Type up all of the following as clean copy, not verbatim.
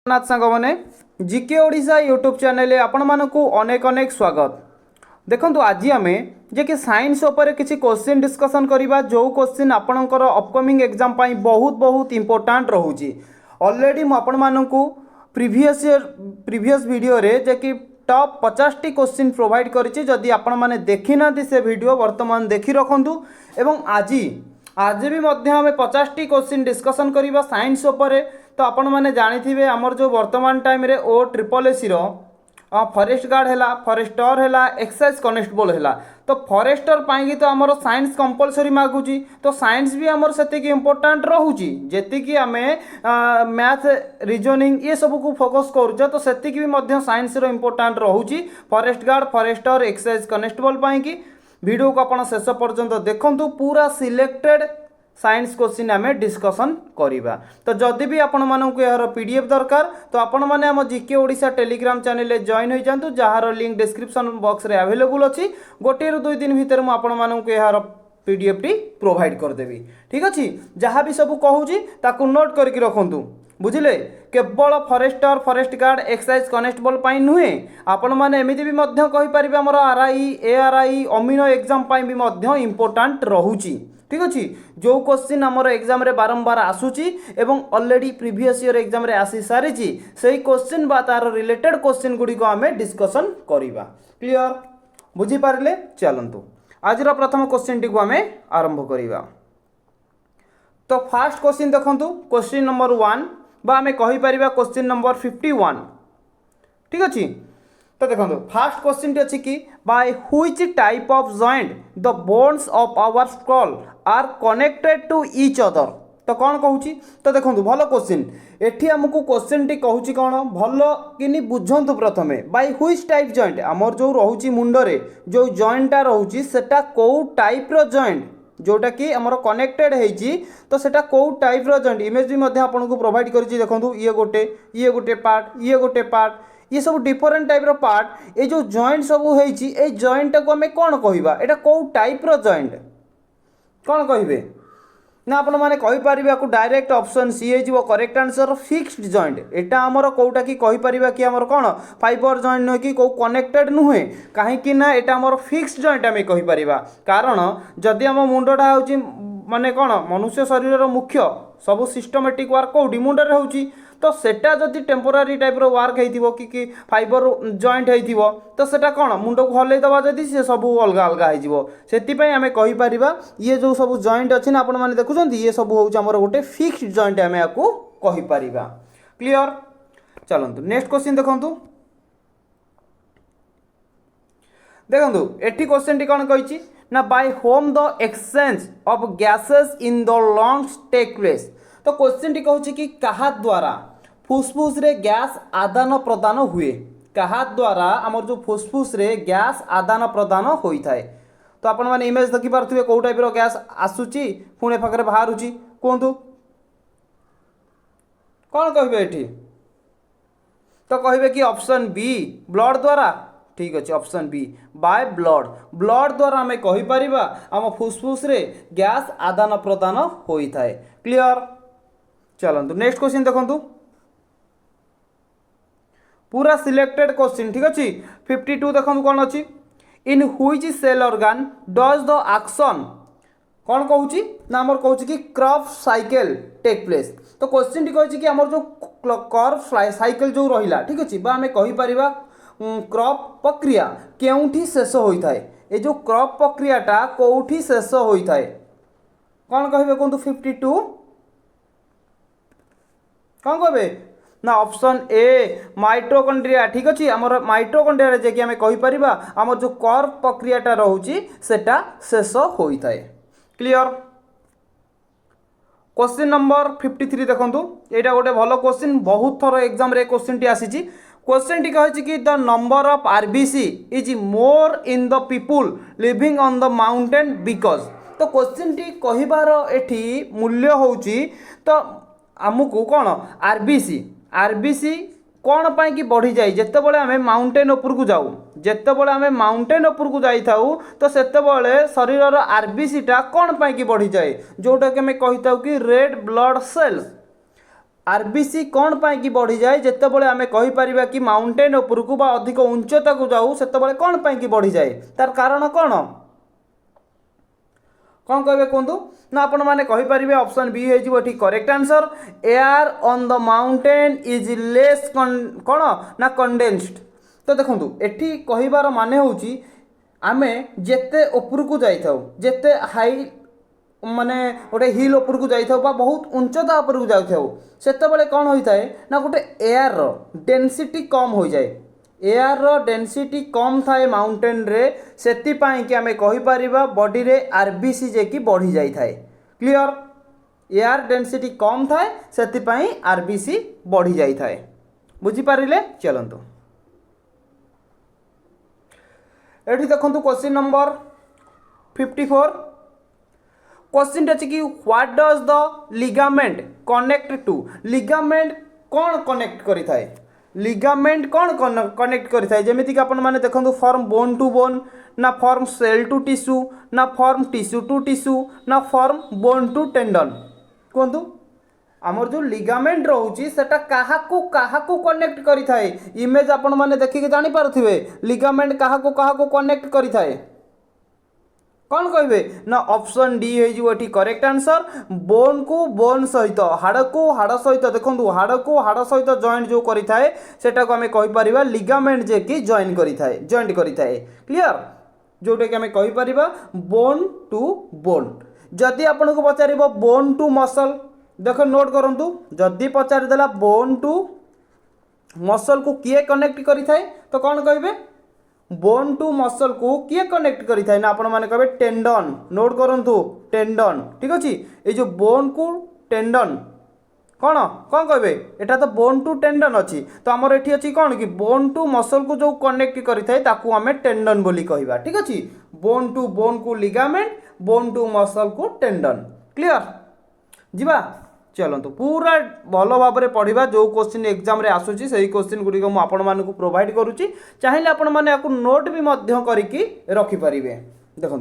नाथ सांग मैंने GK Odisha YouTube channel आपण मानकु अनेक अनेक स्वागत। देखो आज आम जे कि साइंस उपर किसी क्वेश्चन डिस्कसन करवा जो क्वेश्चन आपणकर अपकमिंग एग्जाम बहुत बहुत इंपोर्टाट रोचे। ऑलरेडी मुझे मानकु प्रीवियस वीडियो रे जे कि टॉप 50 टी क्वेश्चन प्रोवाइड करिछि। जदि आपण माने देखि नांती से वीडियो वर्तमान देखि रखंतु एवं आज भी मध्य आम 50 टी क्वेश्चन डिस्कसन करवा साइंस उपर। तो आपण मैंने जानी आमर जो वर्तमान टाइम रे ओ ट्रिपल एसी फॉरेस्ट गार्ड है, फॉरेस्टर है, एक्साइज कनेस्टेबल है। तो फॉरेस्टर पाई तो आमर साइंस कंपलसरी मागुची। तो साइंस भी आमर से इंपोर्टाट रोची जी आम मैथ रीजनिंग ये सब को फोकस करुचे। तो सेतिकी भी साइंस रो इंपोर्टाट रोची forest guard, forester, excise constable पाई वीडियो को आप शेष पर्यंत देखंतु। पूरा सिलेक्टेड साइंस क्वेश्चन आम डिस्कसन करिबा। तो जदि भी आपण मानक यार पीडीएफ दरकार तो आपण माने हम GK Odisha Telegram channel join हो जातु, जार लिंक डिस्क्रिप्शन बॉक्स रे अवेलेबल अछि। गोटे रु 2 दिन भीतर मु आपण मानक यार पीडीएफ टी प्रोवाइड कर देबी। ठीक अछि, जहाँ भी सब कहूची ताकू नोट करके रखंतु, बुझिले। केवल forester, forest guard, excise constable पाई नुहे, आपण माने एमिति भी मध्य कहि परिबे हमर आरआई, एआरआई, अमीनो एग्जाम पाई भी मध्य इंपोर्टेंट रहूची। ठीक अच्छे, जो क्वेश्चन आमर एग्जाम रे बारंबार आसूची एवं ऑलरेडी प्रीवियस ईयर एग्जाम रे आसी सारिची सेही क्वेश्चन बा तार रिलेटेड क्वेश्चन गुडी को आमे डिस्कशन करिबा। क्लियर, बुझी पारले? चलंतु आज रो प्रथम क्वेश्चन टी को आमे आरंभ करिबा। तो फर्स्ट क्वेश्चन देखंतु, क्वेश्चन नंबर 1 बा आमे कहि परिबा क्वेश्चन नंबर 51। ठीक अछि, तो देखो फर्स्ट क्वेश्चन अच्छी कि by which type of joint the bones of our skull are connected to each other. तो कौन कहूँ? तो देखो भल क्वेश्चन एठी हमको क्वेश्चन टी कहूँ कौन भल कि बुझंतु। प्रथमे बाय व्हिच टाइप जॉइंट आमर जो रोचे मुंडरे जो जॉइंटा रोचे सेटा को टाइप रो जॉइंट जोटा कि आमर कनेक्टेड होइची। तो सेटा को टाइप रो जॉइंट इमेज भी मध्य आपको प्रोवाइड करिछि। देखो ये गोटे पार्ट, ये गोटे पार्ट, ये सब डिफरेंट टाइप रो पार्ट। ये जो जॉइंट सब होइची ए जॉइंट को हमें कौन कहबा? एटा को टाइप रो जॉइंट कौन कहबे ना? आपण माने कहि परिबा को डायरेक्ट ऑप्शन सी हे जिवो करेक्ट आंसर फिक्स्ड जॉइंट। एटा हमर कोउटा की कहि परिबा कि हमर कोन फाइबर जॉइंट न कि को कनेक्टेड नुहे, काहे कि ना एटा हमर फिक्स्ड जॉइंट हमें कहि परिबा। कारण जदि हम मुंडटा होची माने कोन मनुष्य शरीर रो मुख्य सब सिस्टमेटिक वर्क कोउडी मुंडरे होची। तो सेटा जदि टेम्पोरारी टाइप रो वर्क हेतिबो कि फाइबर जॉइंट हेतिबो तो सेटा कोन मुंड को हलै दबा जदि से सब अलग अलग हे जिवो। सेति पई हमें कहि परिबा ये जो सब जॉइंट अछि ना आपण माने देखुछंती ये सब होउछ हमर गोटे फिक्स्ड जॉइंट हमें याकू कहि परिबा। क्लियर, चलंतु नेक्स्ट क्वेश्चन देखंतु। देखंतु एठी क्वेश्चन टी कोन कहिछि ना by whom the exchange of gases in the lungs take place. तो क्वेश्चन टी कहूछि कि कहा द्वारा फुसफुस रे गैस आदान प्रदान हुए। कहा द्वारा आमर जो फुसफुस रे गैस आदान प्रदान होई थाए। तो आपण माने इमेज देखि पारथुबे को टाइप रो गैस आसुची पुणे पाखरे बाहरुची कोंतु कौन कहबे एठी? तो कहबे कि ऑप्शन बी ब्लड द्वारा। ठीक अच्छे, option B by blood. Blood द्वारा हमें कहि परिबा आम फुसफुस रे गैस आदान प्रदान होई थाए। क्लियर, चलंतु नेक्स्ट क्वेश्चन देखंतु। पूरा सिलेक्टेड क्वेश्चन। ठीक अच्छे, 52 देखंतु कौन अच्छी in which cell organ does the action कौन कहूची ना हमर कहूची कि क्रॉप साइकिल टेक प्लेस। तो क्वेश्चन टी कहूची कि हमर जो क्रॉप साइकिल जो रहिला। ठीक अच्छे, बा हमें कहि परिबा क्रॉप प्रक्रिया केउठी शेष होई थाए। ए जो क्रॉप प्रक्रियाटा कोउठी शेष होई थाए कौन कहबे कोंतु? 52 कौन कहबे ना? ऑप्शन ए माइटोकॉन्ड्रिया। ठीक अच्छे, आमर माइटोकॉन्ड्रिया रे जे कि हमें कहि परिबा आमर जो क्रॉप प्रक्रियाटा रहउची सेटा शेष होई थाए। क्लियर, क्वेश्चन नंबर 53 देखंतु। एटा गोटे भलो क्वेश्चन, बहुत थरो एग्जाम रे क्वेश्चन टी आसीची। क्वेश्चन टी कहछि कि the number of RBC is more in the people living on the mountain because. तो क्वेश्चन टी कहिबार एठी मूल्य होउची तो आमको कौन आरबीसी आरबीसी कौन पाई कि बढ़ी जाए जितेबाला आम माउंटेन उपर को जाऊ। जितेबाला आम माउंटेन उपर को जाई थाउ तो सेतेबाला शरीर आरबीसी टा कौन पाई कि बढ़ी जाए जोटा कि आम कही था कि रेड ब्लड सेल्स आरबीसी कौन पाई कि बढ़ी जाए जितेबाला आम कहीपर कि माउंटेन उपरकू बा अधिक उच्चता को जाऊ से कौन पाई कि बढ़ी जाए तार कारण कौन कौन कहे कहतु ना आपण मैंने कहीपर ऑप्शन बी हो correct answer air on the mountain is less कौन ना कंडेन्स्ड। तो देखो एठी कहिबार माने होची आमे जेते उपरकू जाइथाउ जेते हाई माने गोटे हिल उपरकू जाइथाउ बा बहुत उच्चता उपरकू जाइथाउ सेतेबेले कौन होता है ना गोटे एयर डेंसिटी कम हो जाए एयर डेंसिटी कम थाए माउंटेन रे सेतिपाई कि आमे कहिपारिबा बॉडी रे आरबीसी जे कि बढ़ी जाई थाए क्लियर एयर डेंसिटी कम थाए सेतिपाई आरबीसी बढ़ी जाई थाए बुझी पारिले चलंतु एठी देखंतु क्वेश्चन नंबर 54 क्वेश्चन अच्छी कि what does the ligament connect to ligament कौन कनेक्ट करि थाए लिगामेंट कौन कनेक्ट करि थाए जेमिति कि आपण माने देखंतु फॉर्म बोन टू बोन ना फॉर्म सेल टू टिश्यू ना फॉर्म टिश्यू टू टिश्यू ना फॉर्म बोन टू टेंडन कहतु आमर जो लिगामेंट रोची सेटा काहाकू कनेक्ट करि थाए इमेज आपण माने देखि के जानि पारुथिबे लिगामेंट काहाकू कनेक्ट करि थाए कौन कहे ना ऑप्शन डी हो करेक्ट आंसर बोन को बोन सहित हाड़ को हाड़ सहित देखो हाड़ को हाड़ सहित जॉइंट जो करें सेटा को आम कहीपर लिगामेंट जे कि जॉइन करें क्लियर जोटा कि आम कहीपर बोन टू बोन जदि आपन को पचार बोन टू मसल देख नोट करूँ जदि पचारिदेला बोन टू मसल को किए कनेक्ट करें तो कौन कहे बोन टू मसल को किए कनेक्ट करें ना आपण मैंने कहे टेंडन नोट करूँ टेंडन ठीक अच्छे ये जो बोन को टेंडन कौन कौन कहे एटा तो बोन टू टेंडन अच्छी तो आमर एठी अच्छी कौन कि बोन टू मसल को जो कनेक्ट करें आम टेंडन बोली कहवा ठीक अच्छे बोन टू बोन को लिगामेंट बोन टू मसल को टेंडन क्लियर जीवा चलतु पूरा भल भाव में पढ़ा जो क्वेश्चन एग्जाम रे आसूची से क्वेश्चन गुड़िक मुझे प्रोवाइड करुच्ची चाहिए आपण मैंने नोट भी करके रखिपारे देखो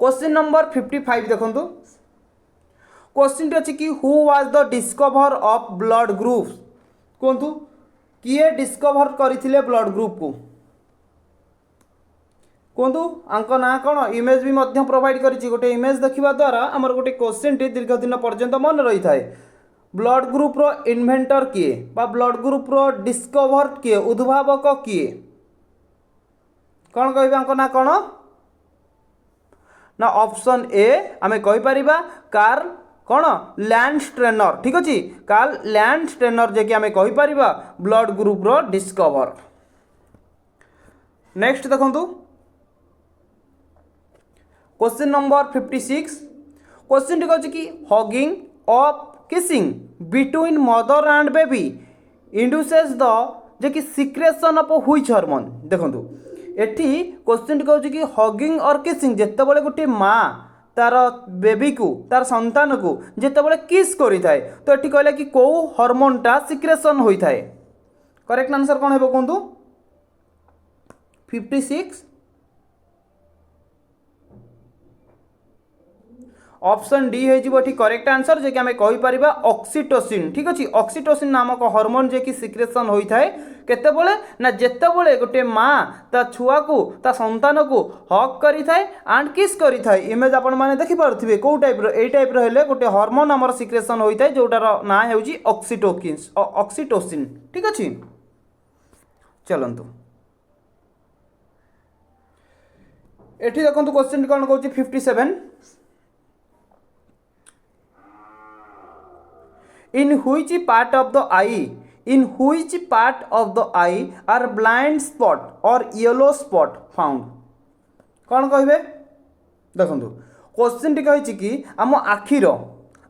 क्वेश्चन नंबर 55 देखो क्वेश्चन अच्छी कि who was the discover of blood group कहतु किए डिस्कवर करथिले ब्लड ग्रुप को कहतु आंक ना कौन इमेज भी मध्य प्रोवाइड करिछि गोटे इमेज देखिबा द्वारा हमर गोटे क्वेश्चन टी दीर्घ दिन पर्यंत मन रही थाए ब्लड ग्रुप रो इन्वेंटर किए बा ब्लड ग्रुप रो डिस्कवर किए उद्भावक किए कौन कहबे आंक ना कौन ना ऑप्शन ए आमे कहि परिबा कार्ल कौन लैंड स्ट्रेनर ठीक अच्छे कार्ल लैंड स्ट्रेनर जे कि आमे कहि परिबा ब्लड ग्रुप रो डिस्कवर नेक्स्ट देखंतु क्वेश्चन नंबर 56 क्वेश्चन टी कहछि कि हगिंग और kissing between mother and baby induces the जे कि सिक्रेशन ऑफ व्हिच हार्मोन देखंतु एठी क्वेश्चन टी कहछि कि हगिंग और किसिंग जेतेबेले गोटे माँ तार बेबी को तार संतान को जेतेबेले किस करि थाए तो एठी कहले कि को हार्मोनटा सिक्रेशन होई थाए करेक्ट आंसर कोन हेबो कहंतु 56 ऑप्शन डी हो करेक्ट आंसर जे कि आम कहीपर ऑक्सीटोसिन ठीक अच्छे ऑक्सीटोसिन नामक हार्मोन जे कि सिक्रेशन होता है केतेबेले ना जेतेबेले गोटे माँ ता छुआ को ता संतान को हक करि थाए एंड किस करि थाए इमेज आपण माने देखि पारुथिबे को टाइप रो ए टाइप रो हेले गोटे हार्मोन हमर सिक्रेशन होता है जोटार ना हेउची ऑक्सीटोसिन ठीक अच्छे चलंतु एठी देखंतु question cone कहूची 57 in which part of the eye are blind spot or yellow spot found कौन कहे देखो क्वेश्चन टी कही कि आम आखिर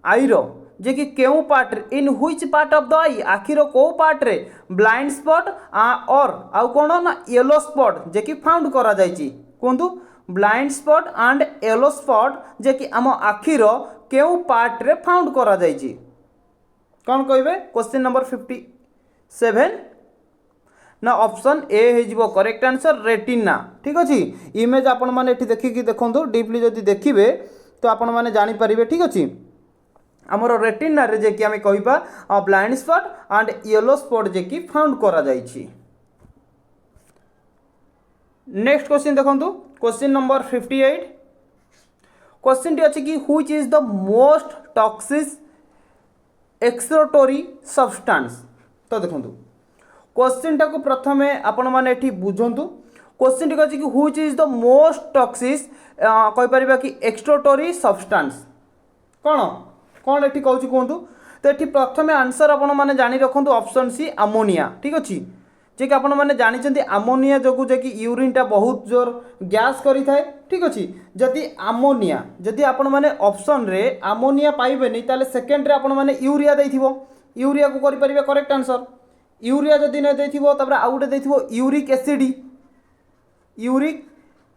आईर जे कि केउ part in which part of the eye आखिर को पार्ट रे ब्लाइंड स्पॉट और आउ कौन ना येलो स्पॉट जे कि फाउंड करा जायछि कहतु blind spot and yellow spot जे कि आम आखिर केउ पार्ट रे फाउंड करा जायछि कौन कहे क्वेश्चन नंबर 57 ना ऑप्शन ए हो करेक्ट आंसर रेटिना ठीक अच्छे इमेज आपण मैंने देखिकी देखो डीपली जदि देखिए तो आपण मैंने जानीपारे ठीक अच्छे आमर रेटिना रे जे कि आमे कहिबा blind spot and yellow spot जे कि फाउंड करा जाइछि। नेक्स्ट क्वेश्चन देखंतु क्वेश्चन नंबर 58 क्वेश्चन टी अछि कि which is the most toxic excretory substance. तो देखंतु क्वेश्चन टाको प्रथमे आपण माने एठी बुझंतु क्वेश्चन टी कहछि कि which is the most toxic कहि परिबा कि एक्सक्रीटोरी सब्सटेंस कोन कोन एठी कहछि कोंतु। तो एठी प्रथमे आंसर आपण माने जानि रखंतु ऑप्शन सी अमोनिया। ठीक अछि जे कि आपण माने जानिचंती अमोनिया जोगु जे कि यूरिन टा बहुत जोर गैस करि थाए। ठीक अछि जदि अमोनिया जदि आपण माने ऑप्शन रे अमोनिया पाइबेनी ताले सेकंड रे आपण माने यूरिया दैथिबो यूरिया को करि परिबे करेक्ट आंसर। यूरिया जदि न दैथिबो तबरे आउ गुटे दैथिबो यूरिक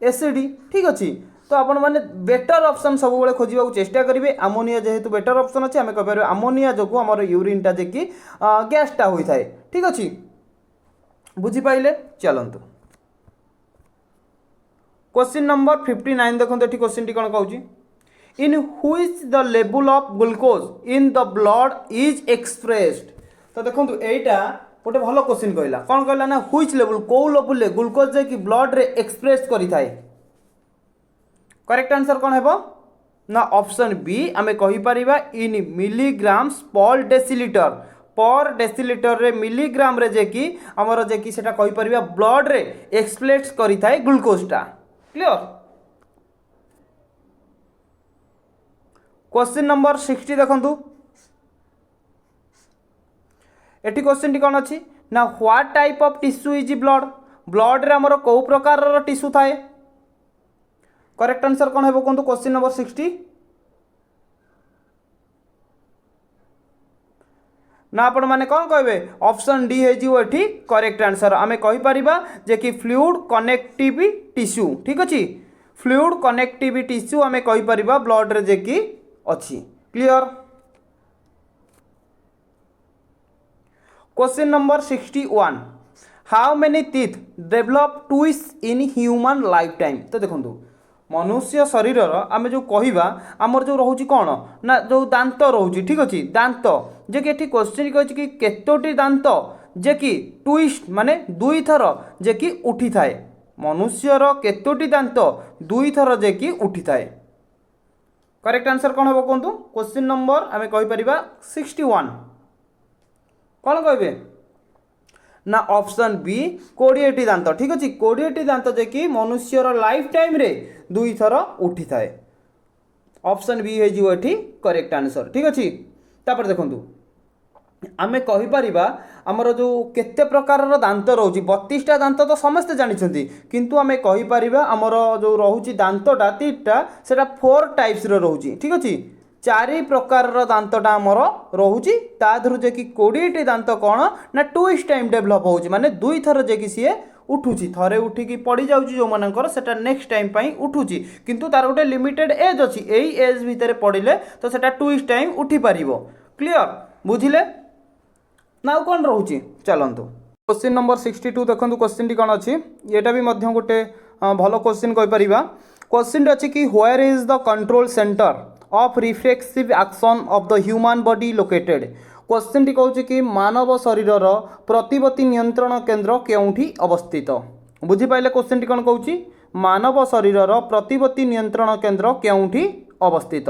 एसिड। ठीक अछि तो आपण माने बेटर ऑप्शन सब बेले खोजिबा चेष्टा करिवे। अमोनिया जेहेतु बेटर ऑप्शन अछि हमें कहबे अमोनिया जोगु हमर यूरिन टा जे कि गैस टा होई थाए। ठीक अछि बुझी पाइले चलंतु क्वेश्चन नंबर 59 देखंतु एठी क्वेश्चन टी कोन कहउची in which the level of glucose in the blood is expressed. तो देखंतु एटा गोटे भलो क्वेश्चन कहला कोन कहला ना व्हिच लेवल को लेवल ले ग्लूकोज जे कि ब्लड रे एक्सप्रेस करि थाए। करेक्ट आंसर कोन हेबो ना ऑप्शन बी आमे कहि परिबा इन मिलीग्राम्स पर डेसीलिटर रे मिलीग्राम रे जे कि हमर जे कि सेटा कहि परिबा ब्लड रे एक्सप्रेस करि थाए ग्लूकोज टा। क्लियर। क्वेश्चन नंबर 60 देखंतु एटी क्वेश्चन टी कोन अछि ना what type of tissue is blood रे हमर को प्रकार रो टिश्यू थाए। करेक्ट आंसर कोन हेबो कोंतु क्वेश्चन नंबर 60 ना आपण माने कोन कहबे ऑप्शन डी हे जिवो एठी करेक्ट आंसर। आमे कहि परिबा जे कि फ्लूइड कनेक्टिव टिश्यू। ठीक अछि फ्लूइड कनेक्टिव टिश्यू आमे कहि परिबा ब्लड रे जे कि अछि। Clear. Question number 61 how many teeth develop twist in human life time. तो देखंतु मनुष्य शरीर आम जो कहवा आमर जो रोचे कौन ना जो दांत रोचे। ठीक अच्छे दांत जे कि एठी क्वेश्चन कही कि केतोटी दांत जे कि ट्विस्ट माने दुई थर जे कि उठी थाए मनुष्यर केतोटी दांत दुई थर जे कि उठी थाए। करेक्ट आंसर कौन हम कहतु क्वेश्चन नंबर आम कहीपर 61 कौन कहे ना ऑप्शन बी 20टी दांत। ठीक अच्छे 20टी दांत जे कि मनुष्यर लाइफ टाइम रे दुई थर उठी थाए। ऑप्शन बी हे जिवो एठी करेक्ट आंसर। ठीक अच्छे तापर देखंतु आमे कहि परिबा हमर जो केते प्रकार रो दांत रहउची 32टा दांत तो समस्त जानि छथि किंतु आमे कहि परिबा हमर जो रहउची दांतटा 3टा सेटा 4 टाइप्स रो रहउची। ठीक अछि 4 प्रकार रो दांतटा हमर रहउची ता धरु जे कि 20टी दांत कोन ना ट्विस्ट टाइम डेवलप होउची माने दुई थर जे कि सिए उठुची थरे उठिकी पड़ी जाउची जो मानकर सेटा नेक्स्ट टाइम पई उठुची किंतु तार गोटे लिमिटेड एज अछि एई एज भितरे पड़िले तो सेटा ट्विस्ट टाइम उठी परिबो। क्लियर बुझिले ना कौन रोचे चलतु क्वेश्चन नंबर 62 देखो क्वेश्चन टी कौन अच्छी एटा भी गोटे भल क्वेश्चन कहीपर क्वेश्चन अच्छी कि where is the control centre of reflexive action of the human body located. Question T कहूँ कि मानव शरीर प्रतिवर्ती नियंत्रण केन्द्र केउठी अवस्थित। बुझीपारे क्वेश्चन टी कौन कहूँ मानव शरीर प्रतिवर्ती नियंत्रण केन्द्र केउठी अवस्थित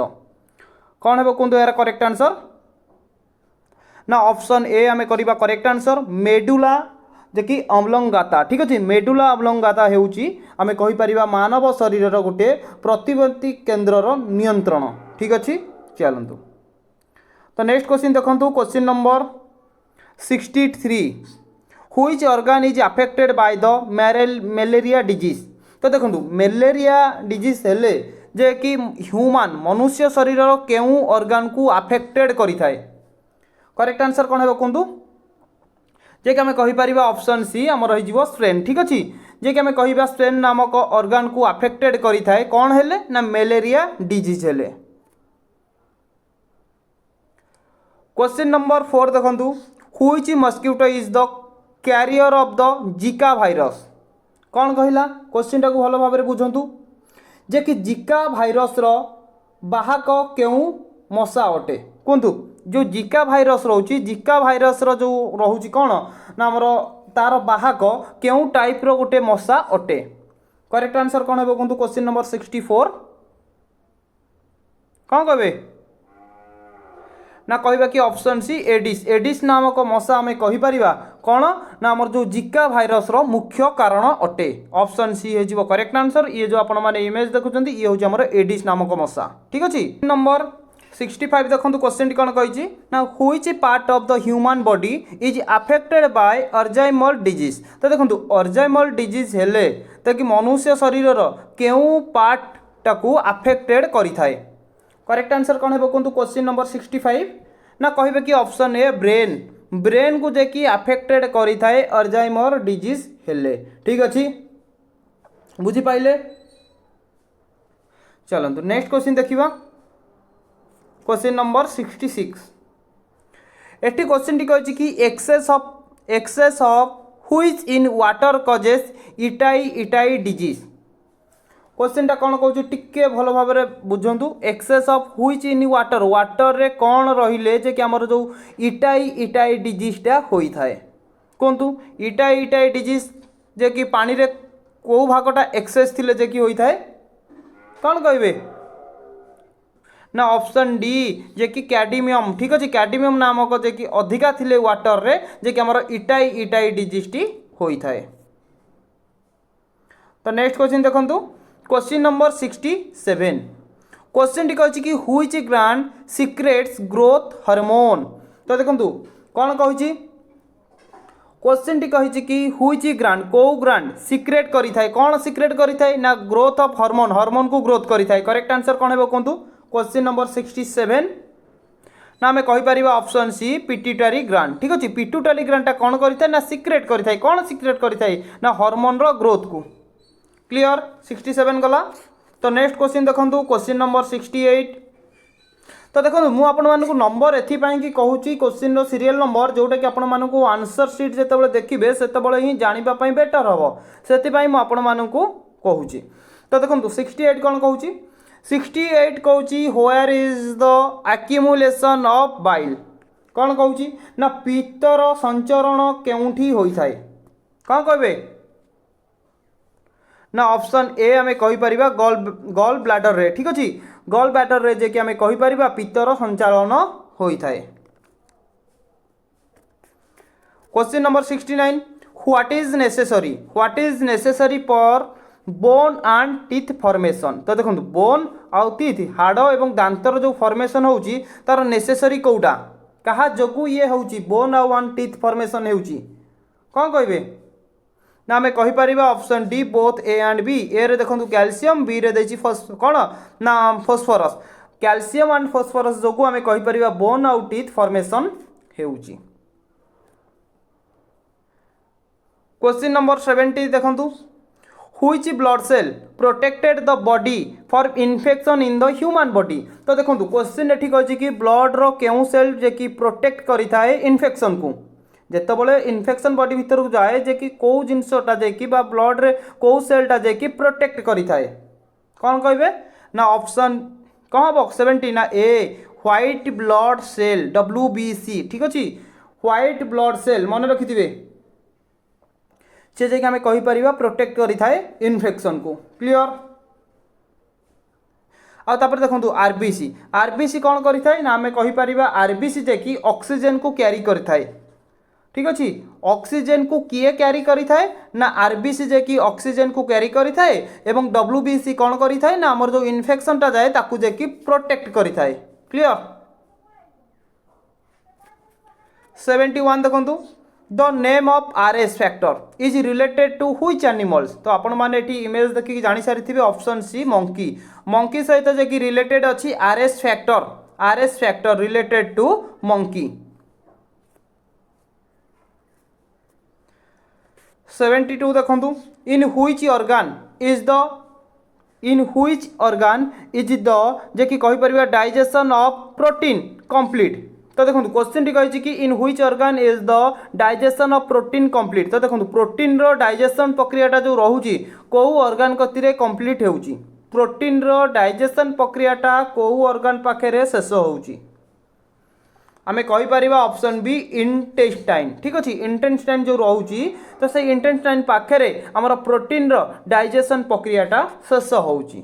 कौन है कहूँ यार करेक्ट आंसर ना ऑप्शन ए आमे करिबा करेक्ट आंसर मेडुला जे कि ऑब्लोंगाता। ठीक अच्छे मेडुला ऑब्लोंगाता हेउची आमे कहि परिबा मानव शरीर गोटे प्रतिवर्ती केन्द्रर नियंत्रण। ठीक अच्छे चलतु तो नेक्स्ट क्वेश्चन देखंतु question number 63 which organ is affected by the malaria disease. तो देखंतु मलेरिया डिजीज हेले जे कि ह्यूमन मनुष्य शरीर केउ ऑर्गन को अफेक्टेड करि थाए। करेक्ट आंसर कौन है कहूँ जे कि आम कहीपर ऑप्शन सी आम रही स्ट्रेन। ठीक अच्छे जे कि आम कह स्ट्रेन नामक ऑर्गन को अफेक्टेड करें कौन है ना मलेरिया डिजीज हेले। क्वेश्चन नंबर 4 देखंतु which mosquito is the carrier of the जिका भाइरस। कौन कहला क्वेश्चन टाक भल भाव में बुझंतु जे कि जिका भाइरस रो बाहक केउ मशा अटे। कुहतु जो जिका भाइरस रोची जिका भाइरस जो रोची कौन ना आमर तार बाहक केउ टाइप रो गोटे मशा अटे। करेक्ट आंसर कौन है कहतु क्वेश्चन नंबर 64 कौन कहे ना कहबा कि ऑप्शन सी एडिस। एडिस नामक मशा आम कहीपर कौन ना आमर जो जिका भाइरस रो मुख्य कारण अटे। ऑप्शन सी हो करेक्ट आंसर। ये जो आपण मैंने इमेज देखुं ये हूँ आमर एडिस नामक मशा। ठीक अच्छे नंबर 65 देखो क्वेश्चन कौन कही ना which part of the human body is affected by Alzheimer disease. तो देखो अल्जाइमर डिजीज हेले तो कि मनुष्य शरीर केउ पार्ट टाकू अफेक्टेड करिथाए। करेक्ट आंसर कौन है कहतु क्वेश्चन नंबर 65 ना कहे कि ऑप्शन ए ब्रेन। ब्रेन को जे अफेक्टेड करिथाए अल्जाइमर डिजीज हेले। ठीक अच्छे बुझी पाइले। चलतु नेक्स्ट क्वेश्चन देखिबा क्वेश्चन नंबर 66। एटी क्वेश्चन टी कहि कि excess of which in water causes itai disease. Question टा कौन कहूँ टिके भल भाव बुझंतु। Excess of which in water रे कौन रहिले जे कि हमर जो इटाई डिजीजटा होई थाए। कहतु इटाई डिजीज जे कि पानी रे को भागटा एक्सेस थिले जे कि होई थाए कौन कहबे ना ऑप्शन डी जे कि कैडमियम। ठीक अच्छे कैडमियम नामक जे कि अधिका थिले वाटर रे जे कि हमर इटाई डिजीजटी होई थाए। तो नेक्स्ट क्वेश्चन देखंतु क्वेश्चन नंबर 67। क्वेश्चन टी कहि कि which gland secrets growth hormone. तो देखंतु कौन कहि क्वेश्चन टी कहि कि व्हिच ग्लैंड को ग्लैंड सीक्रेट करि थाए कौन सीक्रेट करि थाए ना ग्रोथ ऑफ हार्मोन। हार्मोन को ग्रोथ करि थाए। करेक्ट आंसर कौन है कहतु क्वेश्चन नंबर 67 ना आम कहीपर ऑप्शन सी पिट्यूटरी ग्लैंड। ठीक अच्छे पिट्यूटरी ग्लैंड कौन करें ना सीक्रेट करें कौन सीक्रेट करें ना हार्मोन रो ग्रोथ को। क्लियर 67 गला। तो नेक्स्ट क्वेश्चन देखो क्वेश्चन नंबर 68। तो देखो मुझे नंबर एथपाई कहूँ क्वेश्चन रो सीरियल नंबर जोटा कि आपण मानू आंसर सीट जो देखिए से ही जानापी बेटर हम से मुझे कहूँ। तो देखो 68 कौन कहूँ 68 कहूँ where is the accumulation of bile. कौन कहूँ ना पित्तर संचरण केउठी होई थाए कौन कहे ना ऑप्शन ए आम कहीपर गॉल ब्लैडर रे। ठीक अच्छे गॉल ब्लैडर रे जे कि आम कहीपर पित्तर संचालन होई थाए। Question number 69 what is necessary for bone and teeth formation. तो देखो बोन आउ टीथ हाड़ एवं दांतर जो फॉर्मेशन होउची तार नेसेसरी कोउटा कहा जोगु ये होउची बोन आउ एंड टीथ फॉर्मेशन होउची कौन कहे ना आम कहीपर option D both A and B. A रे देखो कैल्शियम बी रे देछि कौन ना फॉस्फोरस। कैल्शियम एंड फॉस्फोरस जोगु आम कहीपर बोन आउ टीथ फॉर्मेशन होउची। क्वेश्चन नंबर 70 देखो which blood cell protected the body for infection in the human body. तो देखो क्वेश्चन ये कही कि ब्लड रो केउ सेल जे कि प्रोटेक्ट करि थाए इन्फेक्शन को जेतबले इन्फेक्शन बॉडी भीतर को जाए जे कि को जिनसटा जे कि बा ब्लड रे को सेलटा जे कि प्रोटेक्ट करि थाए कौन कहबे ना ऑप्शन कौन हम 70 ना a white blood cell WBC। ठीक अच्छे व्हाइट ब्लड सेल मन रखिथिबे से जे आम कहीपर प्रोटेक्ट करि थाए इन्फेक्शन को। क्लियर आपर देखो आरबीसी कौन करि थाए ना आम कहीपर आरबीसी जे कि ऑक्सीजन को कैरी करि थाए। ठीक अच्छे ऑक्सीजन को किए कैरी करि थाए ना आरबीसी जे कि ऑक्सीजन को कैरी करि थाए एवं WBC कौन करि थाए ना हमर जो इन्फेक्शन टा जाए ताकू जे कि प्रोटेक्ट करि थाए। क्लियर 71 देखो the name of RS factor is related to which animals. तो आपण माने एटी इमेज देखि जानि सारिथिबे ऑप्शन सी मंकी। मंकी सहित जे कि रिलेटेड अछि RS factor related to monkey. 72 देखंतु in which organ is the जे कि कहि परिबा डाइजेशन ऑफ प्रोटीन कंप्लीट। तो देखो क्वेश्चन टी कही कि in which organ is the digestion of protein complete. तो देखो प्रोटीन रो डाइजेशन प्रक्रियाटा जो रोची कौ ऑर्गन कति कंप्लीट होउची प्रोटीन रो डाइजेशन प्रक्रियाटा कौ ऑर्गन पाखे शेष होउची आमे कहि परिबा ऑप्शन बी इंटेस्टाइन। ठीक अछि, इंटेस्टाइन जो रहउची तो से इंटेस्टाइन पाखरे हमर प्रोटीन रो डाइजेशन प्रक्रियाटा शेष होउची।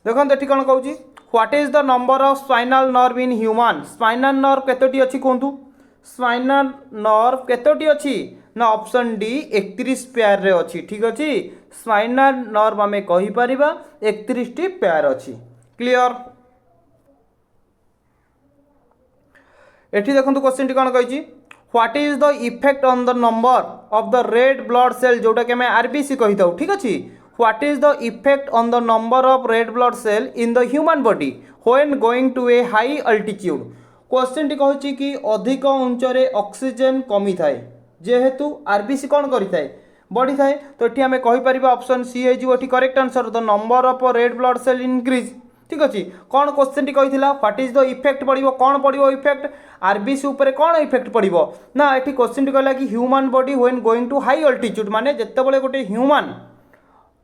देखो एठी कोन कहउची, what is the number of spinal nerve in human. Spinal nerve केतोटी अछि कोंतु, स्पाइनल नर्व केतोटी अछि ना ऑप्शन डी 31 पेयर रे अछि। ठीक अछि, स्पाइनल नर्व आमे कहि परिबा 31 टी पेयर अछि। क्लियर। एठी देखंतु क्वेश्चन टी कोन कहिची, what is the effect on the number of the red blood cell जोटा के हमें आरबीसी कहि दउ। ठीक अछि, what is the effect on the number of red blood cell in the human body when going to a high altitude. Question टी कहउची कि अधिक उच्चरे ऑक्सीजन कमी थाए जेहेतु आरबीसी कोन करि थाए बढ़ी थाए। तो एठी हमें कहि परिबा ऑप्शन सी हे जिवो एठी correct answer, the number of red blood cell increase. ठीक अछि, कौन क्वेश्चन टी कहिथिला, व्हाट इज द इफेक्ट पड़िबो, कौन पड़िबो इफेक्ट आरबीसी ऊपर कौन इफेक्ट पड़िबो ना एठी क्वेश्चन टी कहला कि human body when going to high altitude, माने जेतेबेले गोटे ह्यूमन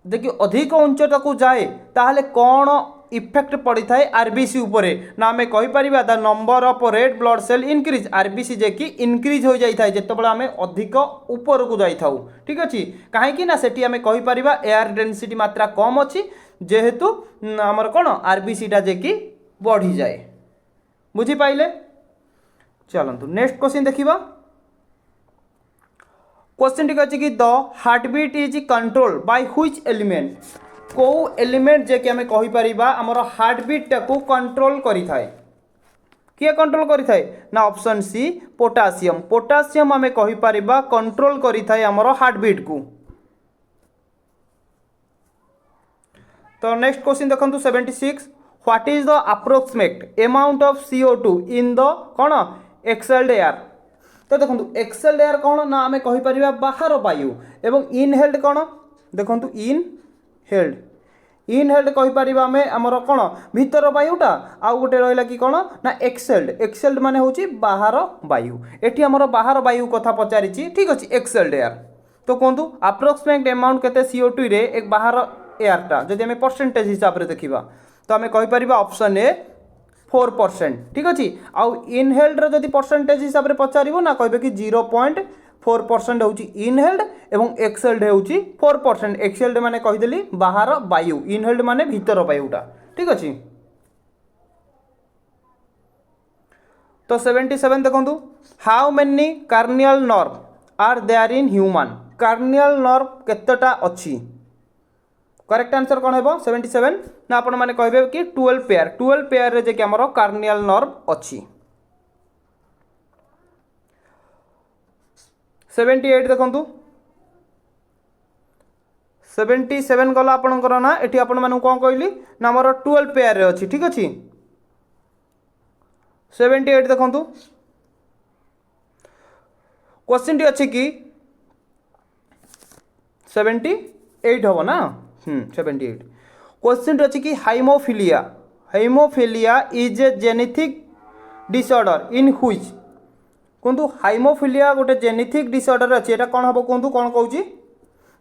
देखि अधिक उच्चता को जाए ताहले कौन इफेक्ट पड़ी थाए आरबीसी उपरे ना आमे कहि परिबा the number of red blood cell increase. RBC जे कि इंक्रीज हो जाई थाए जेतेबेले आमे अधिक ऊपर को जाई थाउ। ठीक अछि, काहे कि ना सेठी आमे कहि परिबा एयर डेंसिटी मात्रा कम अछि जेहेतु हमर कोन आरबीसी टा जे कि बढ़ी जाए। बुझी पाइले। चलंतु नेक्स्ट क्वेश्चन देखिबा। क्वेश्चन टी कहछि कि the heartbeat is control by which element. को एलिमेंट जे कि हमें कहि परिबा हमर हार्टबीट टा को कंट्रोल करि थाए। किए कंट्रोल करि थाए ना ऑप्शन सी पोटासियम। पोटासियम हमें कहि परिबा कंट्रोल करि थाए हमर हार्टबीट को। तो नेक्स्ट क्वेश्चन देखंतु 76, what is the approximate amount of CO2 in the cone exhaled air. तो देखंतु एक्सहेल्ड एयर कोन ना हमें कहि परिबा बाहर वायु एवं इनहेल्ड कोन देखंतु इनहेल्ड कहि परिबा हमें हमर कोन भीतर वायुटा आ गोटे रहला कि कोन ना एक्सहेल्ड माने होची बाहर वायु। एठी हमर बाहर वायु कथा पचारिची। ठीक अछि, एक्सहेल्ड एयर। तो कोंतु अप्रोक्सीमेट अमाउंट केते CO2 रे एक बाहर एयरटा जदि हमें परसेंटेज हिसाब रे देखिबा तो हमें कहि परिबा ऑप्शन ए 4%। ठीक अछि, आउ इनहेल्ड रे जदि परसेंटेज हिसाब रे पचारिबो ना कहबे कि 0.4% होची इनहेल्ड एवं एक्सहेल्ड होची 4%। एक्सहेल्ड माने कहि देली बाहर वायु, इनहेल्ड माने भीतर वायुटा। ठीक अछि, तो 77 देखंतु, how many corneal nerve are there in human. Corneal nerve केतेटा अछि। करेक्ट आंसर कौन है 77 ना आपण माने कहबे कि 12 पेयर रे जे कि हमरो कार्नियल नर्व अछि। 78 देखंतु, 77 गला आपनकर ना एठी आपण मानु कोन कहली ना हमरो 12 पेयर रे अछि। ठीक अछि, 78 देखंतु, क्वेश्चन टी अछि कि 78 हो ना 78 क्वेश्चन टी अछि कि haemophilia is a genetic disorder in which. कोंतु हाइमोफिलिया गोटे जेनेटिक डिसऑर्डर अछि, एटा कोन हबो कोंतु कोन कहउची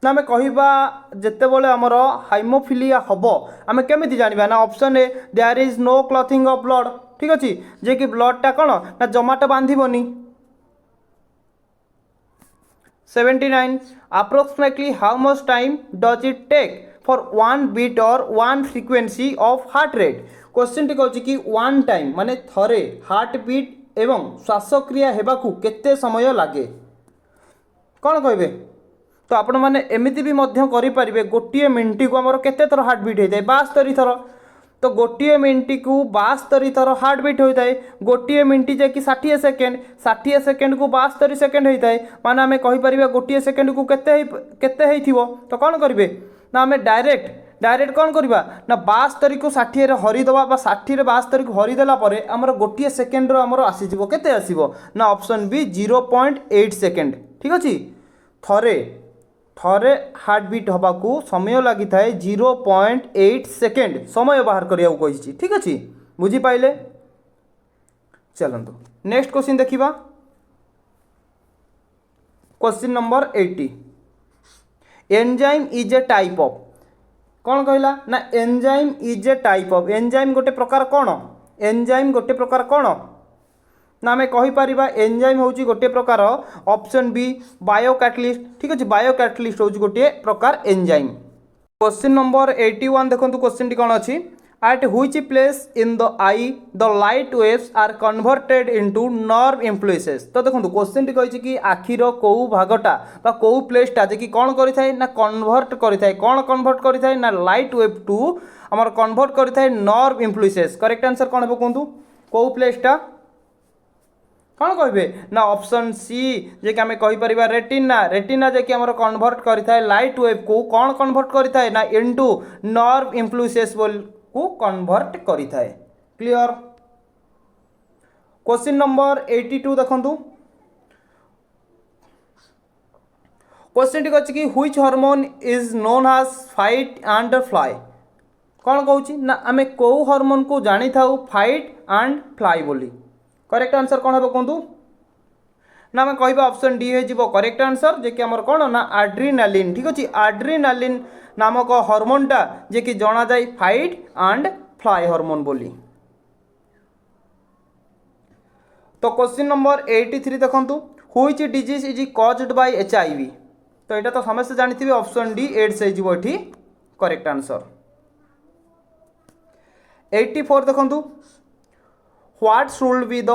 ना हमें कहिबा जेतेबेले हमर हाइमोफिलिया हबो हमें केमिति जानिबा ना option A there is no clotting of blood. ठीक अछि, जे कि ब्लड टा कोन ना जमाटा बांधिबोनी। 79, approximately how much time does it take for one beat or one frequency of heart rate। Question टी कहउची कि वन टाइम माने थरे हार्ट बीट एवं श्वासक्रिया हेबाकू केते समय लागे कौन कहबे। तो आपण माने एमिति भी मध्य करि परिबे गोटिए मिनिट को हमर केते थर हार्ट बीट होइताय 72 थर। तो गोटिए मिनिट को 72 थर हार्ट बीट होइताय। गोटिए मिनिट जे कि 60 सेकेंड 60 सेकेंड को 72 सेकेंड होइताय माने हमें कहि परिबे गोटिए सेकेंड को केते हेइथिबो। तो कौन करिवे ना हमें डायरेक्ट कौन करवा ना 72 को 60 रे हरि दबा बा 60 रे 72 को हरि देला परे हमर गोटिए सेकेंड रो हमर आसीजिवो केते आसीबो ना ऑप्शन बी 0.8 सेकेंड। ठीक अछि, थरे हार्ट बीट हवा को समय लगी थाए 0.8 सेकेंड समय बाहर करिया कहिछि। ठीक अछि, बुझी पाइले। चलंतु नेक्स्ट क्वेश्चन देखिबा। Question number 80, enzyme is a type of कौन कहला ना enzyme is a type of. Enzyme गोटे प्रकार कौन एंजाइम गोटे प्रकार कौन ना आम कहीपर एंजाइम हूँ गोटे प्रकार ऑप्शन बी बायोकैटलिस्ट। ठीक अच्छे बायोकैटलिस्ट हूँ गोटे प्रकार एंजाइम। क्वेश्चन नंबर 81 देखो क्वेश्चन टी कौन अच्छी at which place in the eye the light waves are converted into nerve impulses। तो देखो क्वेश्चन टी कही कि आखिर कौ भागटा बा कौ प्लेसटा जे कि कौन करिथाय ना कन्वर्ट करिथाय कौन कन्वर्ट करिथाय ना लाइट वेव टू हमर कन्वर्ट करिथाय नर्व इम्प्लुसेस। करेक्ट आंसर कौन हे कहतु कौ प्लेसटा कौन कहे ना ऑप्शन सी जे कि आम कहीपर रेटिना रेटिना जे कि आमर कन्वर्ट करिथाय लाइट वेव को कौन कन्वर्ट करिथाय ना इनटू नर्व इम्प्लुसेस को कन्वर्ट करिथाय। क्लियर। क्वेश्चन नंबर 82 देखंतु क्वेश्चन टी कहछि कि which hormone is known as fight and flight. कौन कहूँ ना आम कौ हार्मोन को जानी था फाइट एंड फ्लाई बोली। करेक्ट आंसर कौन हे कहतु ना आम कह ऑप्शन डी हो करेक्ट आंसर जे कि आमर कौन ना आड्रिनालिन। ठीक अच्छे आड्रिनालिन नामक हार्मोनटा जे कि जना जाए फाइट एंड फ्लाई हार्मोन बोली। तो क्वेश्चन नंबर 83 देखंतु which disease is caused by HIV। तो यहाँ तो समस्त जानी ऑप्शन डी एड्स हो करेक्ट आंसर। 84 देखंतु what should be the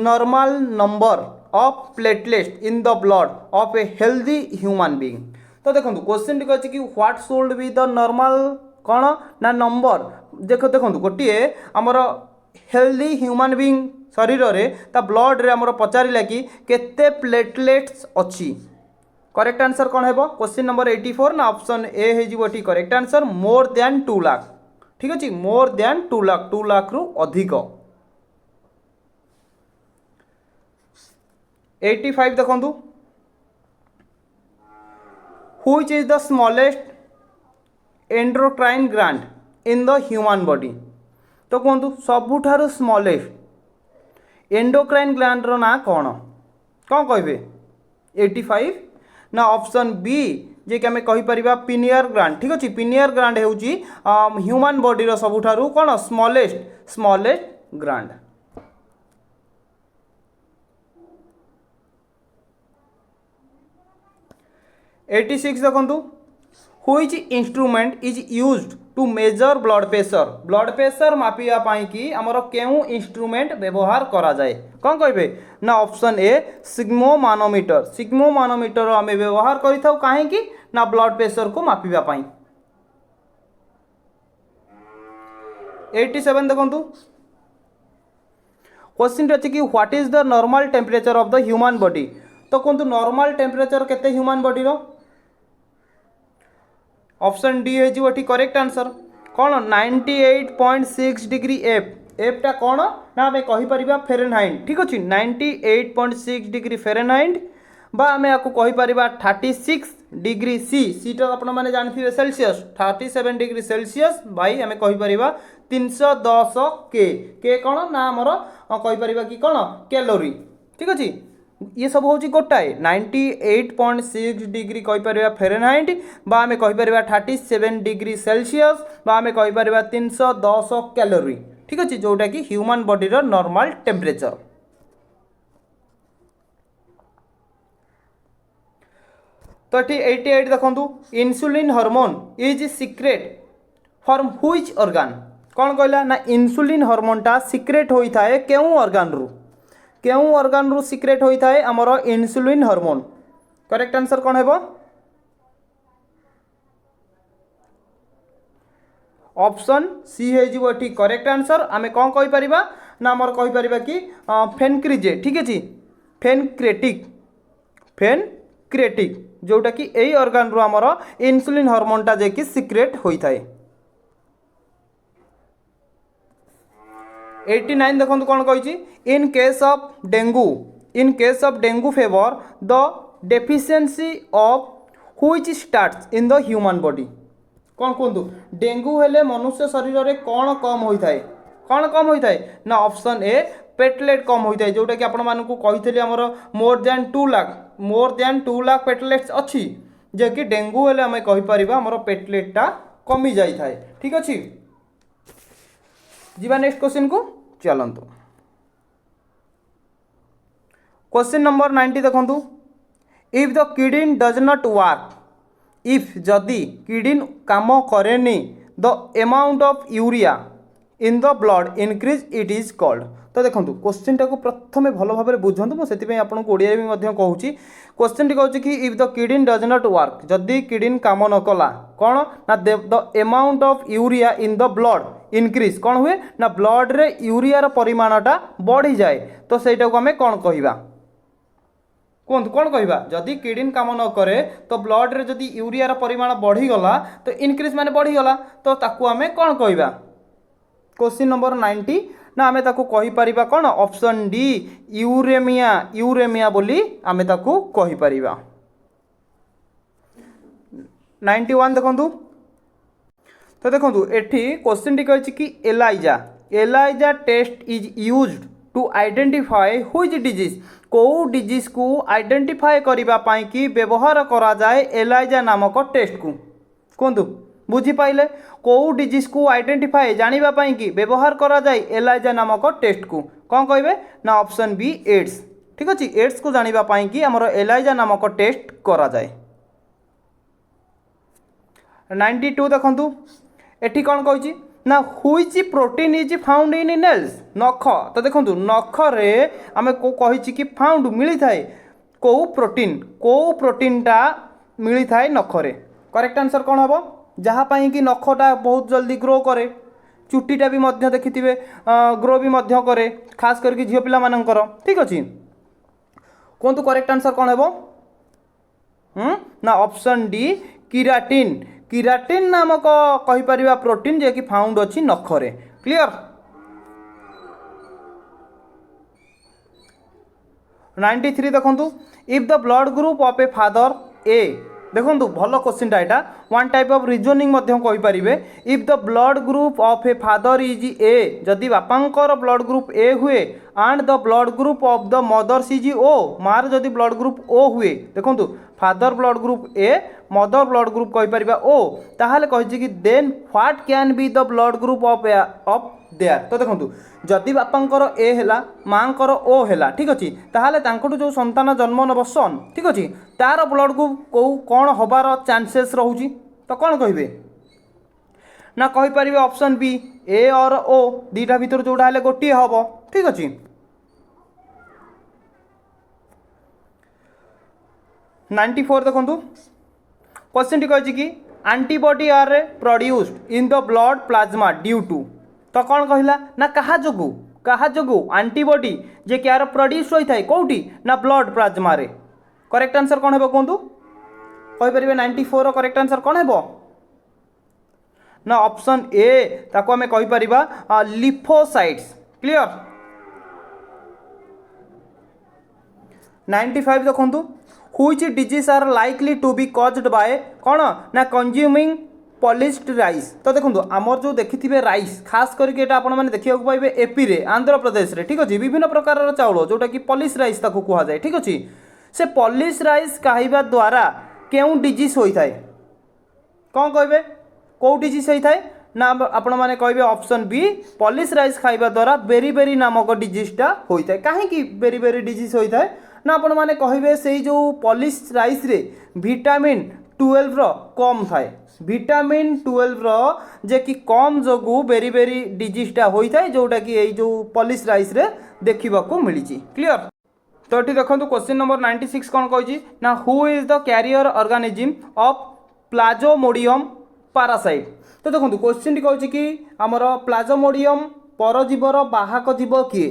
normal number of platelets in the blood of a healthy human being. तो देखो क्वेश्चन टी कहछि कि what should be the normal कौन ना नंबर देखो गोटे आमर हेल्दी ह्यूमन बीइंग शरीर में ता ब्लड रे आमर पचारिला कि केते प्लेटलेट्स अच्छी। करेक्ट आंसर कौन है क्वेश्चन नंबर 84 ना ऑप्शन ए हो correct answer more than 2 lakh. ठीक अच्छे मोर देन 2 लाख 2 लाख रु अधिक। 85 देखंतु which is the smallest endocrine gland in the human body. तो कहतु सबुठारु स्मॉलेस्ट एंडोक्राइन ग्लैंड रो ना कौन कौन कहे 85 ना ऑप्शन बी जे कि आम कहीपर पिनियर ग्लैंड। ठीक अच्छे पिनियर ग्लैंड होची ह्यूमन बॉडी रो सबुठारु कौन स्मॉलेस्ट ग्लैंड। एटी 86 देखंतु which instrument is used to measure blood pressure मापिया पाई कि आमर केउ इंस्ट्रूमेंट व्यवहार करा जाए। कौन कहे ना ऑप्शन ए सिग्मोमानोमीटर आम व्यवहार करिथाउ काहेकि ना ब्लड प्रेशर को मापिया पाई। 87 देखंतु क्वेश्चन अच्छी कि what is the normal temperature of the human body. तो कहतु नॉर्मल टेम्परेचर केते ह्यूमन बॉडी रो ऑप्शन डी हो करेक्ट आंसर कौन 98.6 डिग्री एफ टा कौन ना आम कहीपर फेरेनहाइट। ठीक अच्छे 98.6 डिग्री फेरेनहाइट बा आम आपको कहीपर 36 डिग्री सी तो आप जानते सेल्सियस 37 डिग्री सेल्सियस बाई आम कहीपर 310 के कौन ना आमर कहीपर कि कौन कैलोरी। ठीक अच्छे ये सब हूँ गोटाए 98.6 डिग्री कहीपर फेरेनहाइट बा आम कहीपर 37 डिग्री सेल्सियस बा आम कहीपर 310 कैलोरी। ठीक अच्छे जोटा कि ह्यूमन बॉडी रो नॉर्मल टेम्परेचर। तो ये 88 देखंतु insulin hormone is secrete from which organ. कौन कहला ना इंसुलिन हार्मोनटा सिक्रेट होता है केउ ऑर्गन रु सिक्रेट होता है आमर इंसुलिन हार्मोन। करेक्ट आंसर कौन है ऑप्शन सी हो करेक्ट आंसर। आम कौन कहीपर ना आमर कहीपर कि फेनक्रिजे। ठीक अच्छे फेनक्रेटिक जोटा कि यही ऑर्गन रु आमर इंसुलिन हार्मोनटा जे कि सिक्रेट होता है। 89 देखो कौन कही in case of dengue favour the deficiency of which starts in the human body. कौन कहतु डेंगू हेले मनुष्य शरीर में कौन कम होता है ना ऑप्शन ए पेटलेट कम होता है जोटा कि आपण मानकु कही आमर मोर देन 2 लाख पेटलेट्स अच्छी जे कि डेंगू हेले आम कहीपर आमर पेटलेटा कमी जाए। ठीक अच्छे जीवा नेक्स्ट क्वेश्चन को चलतु क्वेश्चन नंबर 90 देखु if the kidney does not work if जदि किडनी काम करेनी the amount of urea in the blood increase it is called. तो देखो क्वेश्चन टाक प्रथम भल भाव में बुझंतु मुझे आपको ओडिया भी कहूँ क्वेश्चन टी कहूँ कि if the kidney does not work जदि किडनी काम न कला कौन ना the amount of urea in the blood increase कौन हुए ना ब्लड रे यूरिया परिमाणटा बढ़ी जाए। तो सहीटा को आम कौन कहवा कहतु कौन कहवा जदि किडनी काम न करे तो ब्लड रे जदि यूरिया परिमाण बढ़ीगला तो इनक्रीज माने बढ़ीगला तो ताकू आम कौन कहवा। क्वेश्चन नंबर 90 ना आमे ताकू कहि परिबा कौन ऑप्शन डी यूरेमिया यूरेमिया बोली आमे ताकू कहि परिबा। 91 देखंतु तो देखंतु एठी क्वेश्चन टी कहछि कि ELISA ELISA test is used to identify which disease को डिजीज को आइडेंटिफाई करिबा पाई कि व्यवहार करा जाए एलाइजा नामक टेस्ट को कहतु बुझीपाइले कौ डिजीज को आइडेंटिफाई जानिबा पाई कि व्यवहार करा जाए एलाइजा नामक टेस्ट को कौन कहे ना ऑप्शन बी एड्स। ठीक अच्छे एड्स को जानिबा पाई कि हमर एलाइजा नामक टेस्ट करा जाए। 92 देखंतु एठी कौन कहिछि ना which protein is found in nails नख। तो देखंतु नख रे आमे को कहिछि कि फाउंड मिली थाए को प्रोटीनटा मिली थाए नख रे। करेक्ट आंसर कौन हबो जहाँ पाई कि नखटा बहुत जल्दी ग्रो करे चुटीटा भी मध्य देखिथिबे ग्रो भी मध्य करे खास करके झियो पिला मानकर। ठीक अच्छे कहतु करेक्ट आंसर कौन हेबो ना ऑप्शन डी कीराटिन कीराटिन नामक कहि परिबा प्रोटीन जे कि फाउंड अछि नखरे। क्लियर 93 देखंतु if the blood group of a father A देखो भल क्वेश्चनटा यहाँ वन टाइप ऑफ रिजनिंग कही पारे if the blood group of a father is A जदि बापांकर ब्लड ग्रुप ए हुए and the blood group of the mothers is O मार जदि ब्लड ग्रुप ओ हुए देखो father blood group A mother blood group कही पारिबा O ताहाले कहिछि कि then what can be the blood group of their. तो देखो जदि बापांकर ए हैला मांकर ओ हैला ठीक अच्छे ताहाले तांकटू जो संतान जन्म नब सन ठीक अच्छे तार ब्लड ग्रुप को कौन हबार चांसेस रहुची तो कौन कहिबे ना कहि परिबे ऑप्शन बी ए और ओ दीटा भीतर जोड़ा हेले गोटे हबो। ठीक अच्छे 94 देखंतु क्वेश्चन टी कहिछि कि antibody are produced in the blood plasma due to तो कौन कहला ना कहा जोगु एंटीबॉडी जे कि आर प्रोड्यूस होई थाए कोठी ना ब्लड प्लाज्मा रे। करेक्ट आंसर कौन हेबो कहंतु कहि परिबे 94 रो करेक्ट आंसर कौन हेबो ना ऑप्शन ए ताको हमें कहि परिबा लिम्फोसाइट्स। क्लियर 95 देखंतु which disease are likely to be caused by कौन ना कंज्यूमिंग पॉलिश्ड राइस। तो देखो आमर जो देखिथिबे राइस खास करके एटा आपण माने देखिया को पाइबे एपी रे आंध्र प्रदेश रे ठीक अछि विभिन्न प्रकार चाउल जोटा कि पॉलिश राइस ताको कुहा जाय। ठीक अछि से पॉलिश राइस खाइबा द्वारा केउ डिजीज होई थाए कौन कहबे को डिजीज होई थाए ना आपण माने कहबे ऑप्शन बी पॉलिश राइस खाइबा द्वारा बेरी नामक डिजीजटा होई थाए। काहे कि बेरी डिजीज होई थाए ना आपण माने कहबे सेई जो पॉलिश राइस रे विटामिन 12 रो कम थाए विटामिन 12 रो जे कि कम जोगु बेरी डिजीजटा होई थाए जोटा कि एई जो पॉलिश राइस रे देखिबा को मिली छी। क्लियर तो एठी देखंतु क्वेश्चन नंबर 96 कोन कहछि ना who is the carrier organism of plasmodium parasite. तो देखंतु क्वेश्चन टी कहछि कि हमर प्लाज्मोडियम परजीवर बाहक जीव किए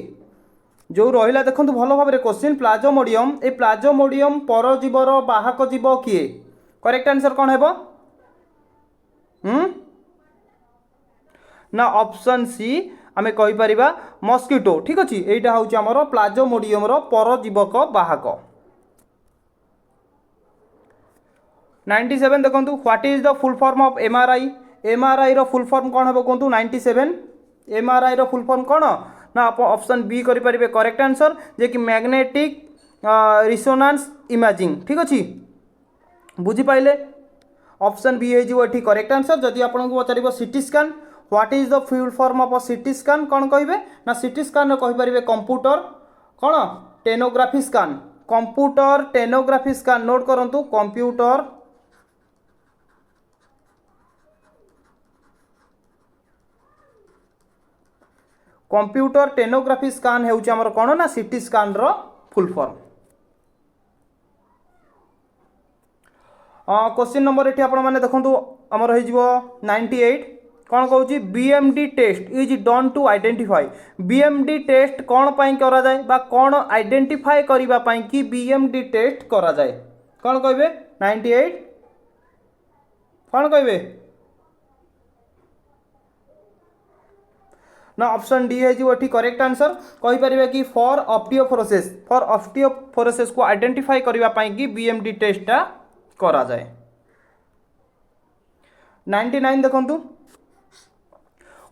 जो रहिला देखंतु भलो भाबरे क्वेश्चन प्लाज्मोडियम परजीवर बाहक जीव किए। करेक्ट आंसर कौन हेबो ना ऑप्शन सी आमे कहि परिबा मस्किटो। ठीक अछि एटा होउची हमर प्लाज्मोडियम रो परजीवक बाहक। 97 देखंतु what is the full form of MRI रो फुल फॉर्म कौन हेबो कहंतु 97 एमआरआई रो फुल फॉर्म कौन ना आप ऑप्शन बी करि परिबे करेक्ट आंसर जे कि मैग्नेटिक रिसोनेंस इमेजिंग। ठीक अछि बुझी पाइले ऑप्शन बी हे जो एठी करेक्ट आंसर। जदि आपन को पचारिबो CT scan what is the full form of CT scan कौन कहे ना सीटी स्कैन कहि परिबे कंप्यूटर कौन tomography scan computer tomography scan note करंतु कंप्यूटर टेनोग्राफी स्कैन हेउची हमर कोन ना सीटी स्कैन रो फुल फॉर्म। क्वेश्चन नंबर एठी आपण माने देखंतु हमर होई जिवो 98 कौन कहूँ BMD test is done to identify BMD test कौन पाई करा जाए बा कौन आइडेंटिफाई करबा पाई कि बीएमडी टेस्ट करा जाए कौन कहबे 98 कौन कहबे ना ऑप्शन डी है जो करेक्ट आंसर कहि परिबे कि फॉर ऑस्टियोपोरोसिस को आइडेंटिफाई करबा पाई कि बीएमडी टेस्टटा करा जाए। 99 देखंतु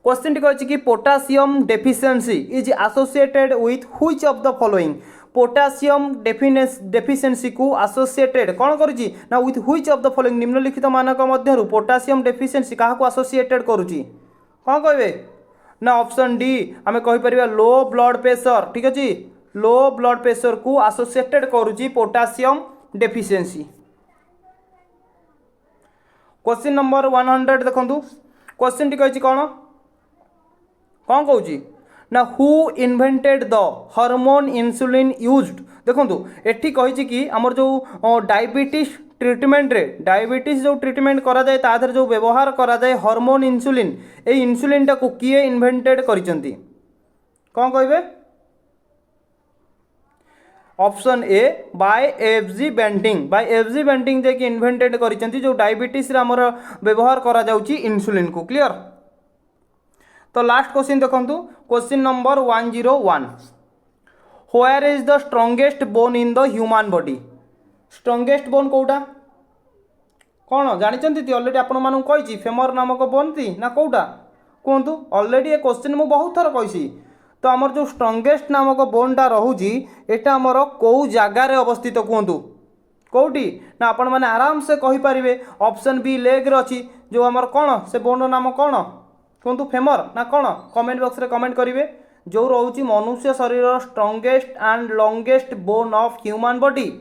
क्वेश्चन टी कहछि कि potassium deficiency is associated with which of the following potassium deficiency को एसोसिएटेड कौन करुछि ना with which of the following निम्नलिखित मानक मध्यरु पोटासियम डेफिशिएंसी काहा को एसोसिएटेड करुछि कौन कहबे ना ऑप्शन डी आम कहीपर लो ब्लड प्रेशर ठीक अच्छे लो ब्लड प्रेशर को एसोसिएटेड करुच्ची पोटासियम डेफिशिएंसी। क्वेश्चन नंबर 100 देखो क्वेश्चन टी कही कौन कौन कहूँ ना who invented the hormone insulin used देखो एठी कही कि आमर जो डायबिटीज ट्रीटमेंट रे डायबिटीज जो ट्रीटमेंट करा जाए ताधर जो व्यवहार करा जाए हार्मोन इंसुलिन ए इंसुलिन टा को किए इन्वेंटेड करिसंती कौन कहबे option A by F G Banting जे कि इन्वेंटेड करिसंती जो डायबिटीज रे हमर व्यवहार करा जाउची इंसुलिन को क्लियर। तो लास्ट क्वेश्चन देखंतु question number 101 where is the strongest bone in the human body strongest bone कोटा कौन जानते ऑलरेडी आपण मानू कही फेमर नामक बोन थी ना कोटा कहतु ऑलरेडी ये क्वेश्चन मु बहुत थर कही तो आमर जो स्ट्रांगेस्ट नामक बोनटा रोची एटा आमर कौ जगार अवस्थित कहतु कौटी ना आपण मैंने आराम से कही पारे ऑप्शन बी लेग रे अच्छी जो आमर कौन से बोन नाम कौन कहतु फेमर ना कौन कमेंट बॉक्स रे कमेंट करेंगे जो रोची मनुष्य शरीर strongest and longest bone of human body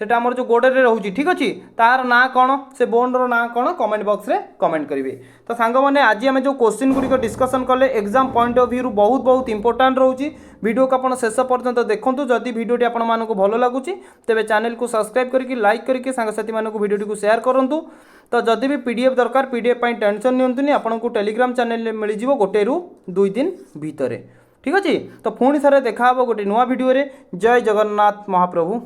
सेटा हमर जो गोड़े रोचे ठीक अच्छे तार ना कौन से बोन रो ना कौन कमेंट बॉक्स रे कमेंट करेंगे। तो सांग मैंने आज आम जो क्वेश्चन गुड़िक डिस्कसन कले एग्जाम पॉइंट ऑफ व्यू बहुत बहुत इंपोर्टाट रोचे वीडियो को आप शेष पर्यंत देखूँ जदि भिडियोटी आपको भल लगुच तेरे चैनल को सब्सक्राइब करके लाइक करके सांगसाथी मानक भिडियोटी को शेयर करूँ। तो जदि भी पीडीएफ दरकार पीडीएफ पाई टेंशन नियंतुनी आपको टेलीग्राम चैनल मिल जाव 1 ରୁ 2 दिन भितर ठीक अच्छे। तो पुणी थे देखा गोटे नुआ भिडियो जय जगन्नाथ महाप्रभु।